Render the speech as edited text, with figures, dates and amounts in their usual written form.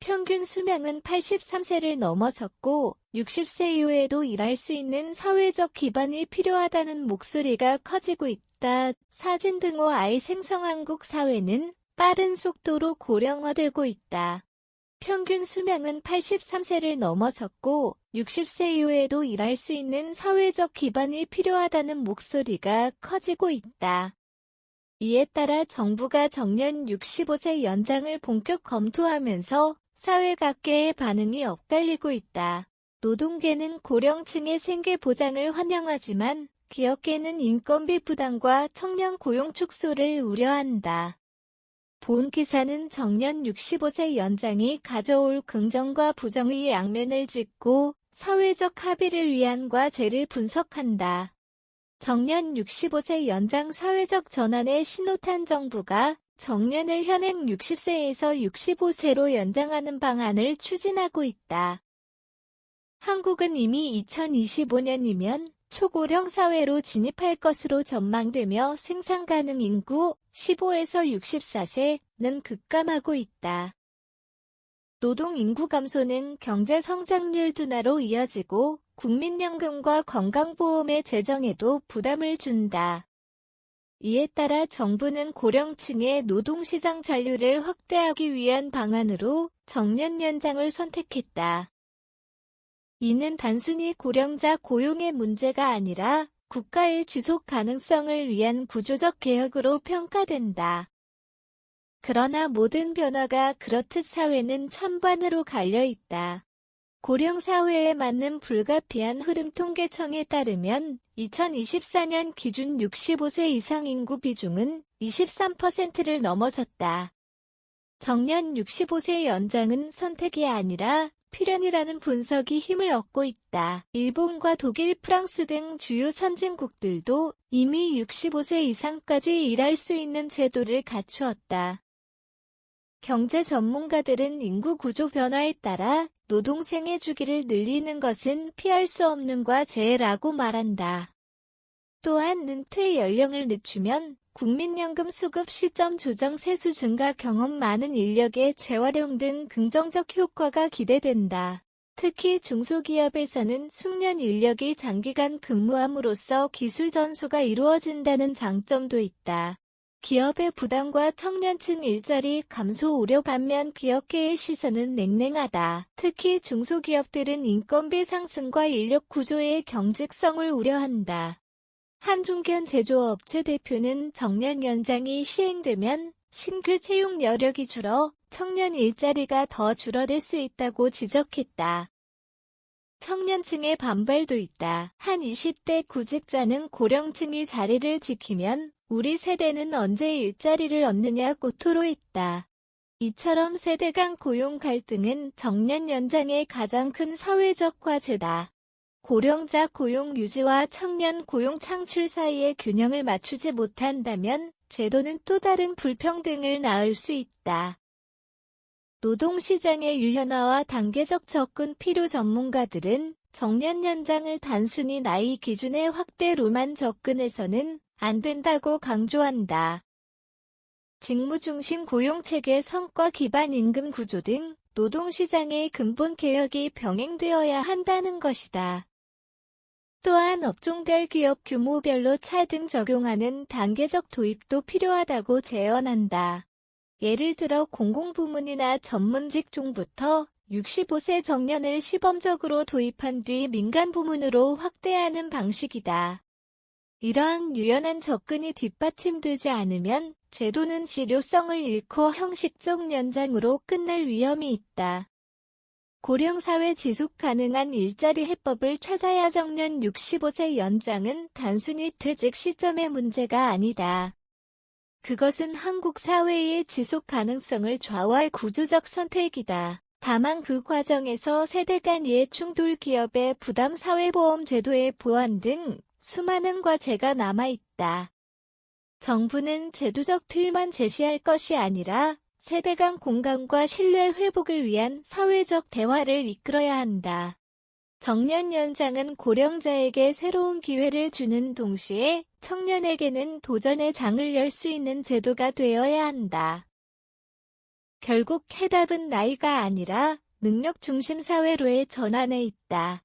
평균 수명은 83세를 넘어섰고 60세 이후에도 일할 수 있는 사회적 기반이 필요하다는 목소리가 커지고 있다. 사진 등호 아이 생성 한국 사회는 빠른 속도로 고령화되고 있다. 평균 수명은 83세를 넘어섰고 60세 이후에도 일할 수 있는 사회적 기반이 필요하다는 목소리가 커지고 있다. 이에 따라 정부가 정년 65세 연장을 본격 검토하면서 사회 각계의 반응이 엇갈리고 있다. 노동계는 고령층의 생계 보장을 환영하지만 기업계는 인건비 부담과 청년 고용 축소를 우려한다. 본 기사는 정년 65세 연장이 가져올 긍정과 부정의 양면을 짚고 사회적 합의를 위한 과제를 분석한다. 정년 65세 연장 사회적 전환의 신호탄. 정부가 정년을 현행 60세에서 65세로 연장하는 방안을 추진하고 있다. 한국은 이미 2025년이면 초고령 사회로 진입할 것으로 전망되며 생산 가능 인구 15에서 64세는 급감하고 있다. 노동 인구 감소는 경제 성장률 둔화로 이어지고 국민연금과 건강보험의 재정에도 부담을 준다. 이에 따라 정부는 고령층의 노동시장 잔류를 확대하기 위한 방안으로 정년 연장을 선택했다. 이는 단순히 고령자 고용의 문제가 아니라 국가의 지속 가능성을 위한 구조적 개혁으로 평가된다. 그러나 모든 변화가 그렇듯 사회는 찬반으로 갈려있다. 고령 사회에 맞는 불가피한 흐름. 통계청에 따르면 2024년 기준 65세 이상 인구 비중은 23%를 넘어섰다. 정년 65세 연장은 선택이 아니라 필연이라는 분석이 힘을 얻고 있다. 일본과 독일, 프랑스 등 주요 선진국들도 이미 65세 이상까지 일할 수 있는 제도를 갖추었다. 경제 전문가들은 인구 구조 변화에 따라 노동 생애 주기를 늘리는 것은 피할 수 없는 과제라고 말한다. 또한 은퇴 연령을 늦추면 국민연금 수급 시점 조정, 세수 증가, 경험 많은 인력의 재활용 등 긍정적 효과가 기대된다. 특히 중소기업에서는 숙련 인력이 장기간 근무함으로써 기술 전수가 이루어진다는 장점도 있다. 기업의 부담과 청년층 일자리 감소 우려. 반면 기업계의 시선은 냉랭하다. 특히 중소기업들은 인건비 상승과 인력 구조의 경직성을 우려한다. 한중견 제조업체 대표는 정년 연장이 시행되면 신규 채용 여력이 줄어 청년 일자리가 더 줄어들 수 있다고 지적했다. 청년층의 반발도 있다. 한 20대 구직자는 고령층이 자리를 지키면 우리 세대는 언제 일자리를 얻느냐고 토로했다. 이처럼 세대 간 고용 갈등은 정년 연장의 가장 큰 사회적 과제다. 고령자 고용 유지와 청년 고용 창출 사이의 균형을 맞추지 못한다면 제도는 또 다른 불평등을 낳을 수 있다. 노동시장의 유연화와 단계적 접근 필요. 전문가들은 정년 연장을 단순히 나이 기준의 확대로만 접근해서는 안 된다고 강조한다. 직무 중심 고용체계, 성과 기반 임금 구조 등 노동시장의 근본 개혁이 병행되어야 한다는 것이다. 또한 업종별 기업 규모별로 차등 적용하는 단계적 도입도 필요하다고 제언한다. 예를 들어 공공부문이나 전문직종부터 65세 정년을 시범적으로 도입한 뒤 민간부문으로 확대하는 방식이다. 이러한 유연한 접근이 뒷받침되지 않으면 제도는 실효성을 잃고 형식적 연장으로 끝날 위험이 있다. 고령사회 지속 가능한 일자리 해법을 찾아야. 정년 65세 연장은 단순히 퇴직 시점의 문제가 아니다. 그것은 한국 사회의 지속 가능성을 좌우할 구조적 선택이다. 다만 그 과정에서 세대 간 이해 충돌, 기업의 부담, 사회보험 제도의 보완 등 수많은 과제가 남아있다. 정부는 제도적 틀만 제시할 것이 아니라 세대 간 공감과 신뢰 회복을 위한 사회적 대화를 이끌어야 한다. 정년 연장은 고령자에게 새로운 기회를 주는 동시에 청년에게는 도전의 장을 열 수 있는 제도가 되어야 한다. 결국 해답은 나이가 아니라 능력 중심 사회로의 전환에 있다.